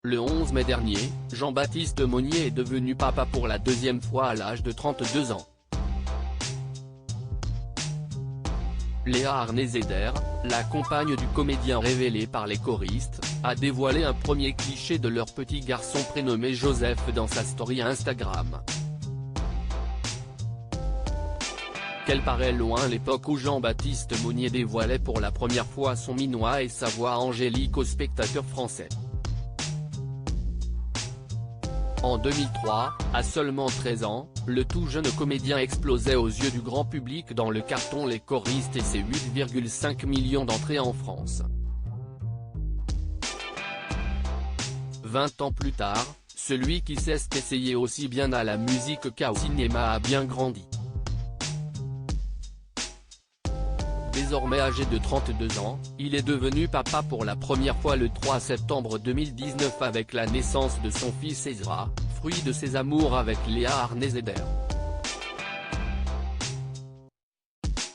Le 11 mai dernier, Jean-Baptiste Monnier est devenu papa pour la deuxième fois à l'âge de 32 ans. Léa Arnezeder, la compagne du comédien révélée par les choristes, a dévoilé un premier cliché de leur petit garçon prénommé Joseph dans sa story Instagram. Qu'elle paraît loin l'époque où Jean-Baptiste Monnier dévoilait pour la première fois son minois et sa voix angélique aux spectateurs français. En 2003, à seulement 13 ans, le tout jeune comédien explosait aux yeux du grand public dans le carton Les Choristes et ses 8,5 millions d'entrées en France. 20 ans plus tard, celui qui sait s'essayer aussi bien à la musique qu'au cinéma a bien grandi. Désormais âgé de 32 ans, il est devenu papa pour la première fois le 3 septembre 2019 avec la naissance de son fils Ezra, fruit de ses amours avec Léa Arnezeder.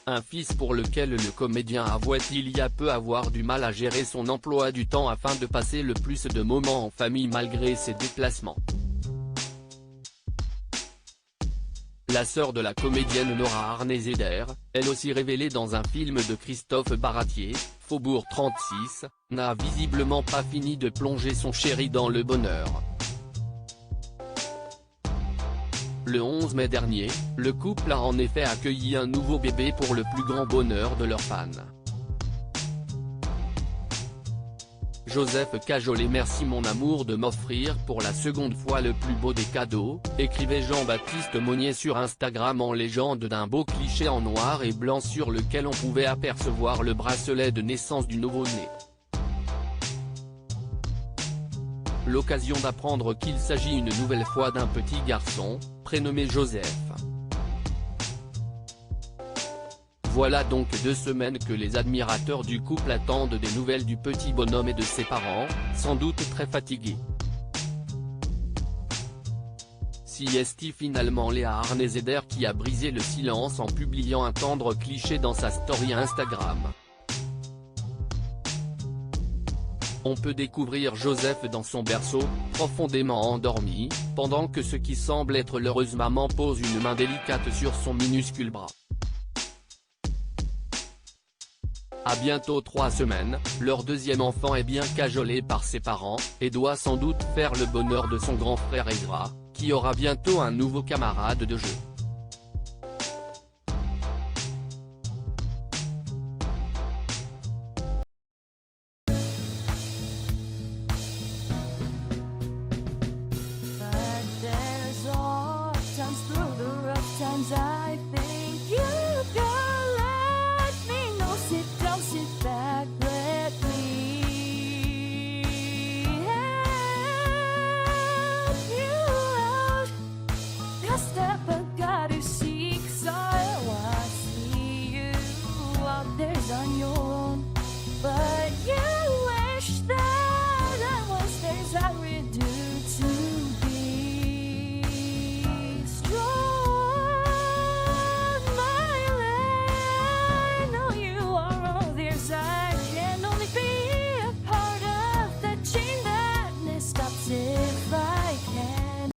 Un fils pour lequel le comédien avouait il y a peu avoir du mal à gérer son emploi du temps afin de passer le plus de moments en famille malgré ses déplacements. La sœur de la comédienne Nora Arnezeder, elle aussi révélée dans un film de Christophe Baratier, Faubourg 36, n'a visiblement pas fini de plonger son chéri dans le bonheur. Le 11 mai dernier, le couple a en effet accueilli un nouveau bébé pour le plus grand bonheur de leurs fans. Joseph Cajolet: merci mon amour de m'offrir pour la seconde fois le plus beau des cadeaux, écrivait Jean-Baptiste Monnier sur Instagram en légende d'un beau cliché en noir et blanc sur lequel on pouvait apercevoir le bracelet de naissance du nouveau-né. L'occasion d'apprendre qu'il s'agit une nouvelle fois d'un petit garçon, prénommé Joseph. Voilà donc 2 semaines que les admirateurs du couple attendent des nouvelles du petit bonhomme et de ses parents, sans doute très fatigués. Si est-il finalement Léa Arnezeder qui a brisé le silence en publiant un tendre cliché dans sa story Instagram. On peut découvrir Joseph dans son berceau, profondément endormi, pendant que ce qui semble être l'heureuse maman pose une main délicate sur son minuscule bras. À bientôt 3 semaines, leur deuxième enfant est bien cajolé par ses parents, et doit sans doute faire le bonheur de son grand frère Ezra, qui aura bientôt un nouveau camarade de jeu. Step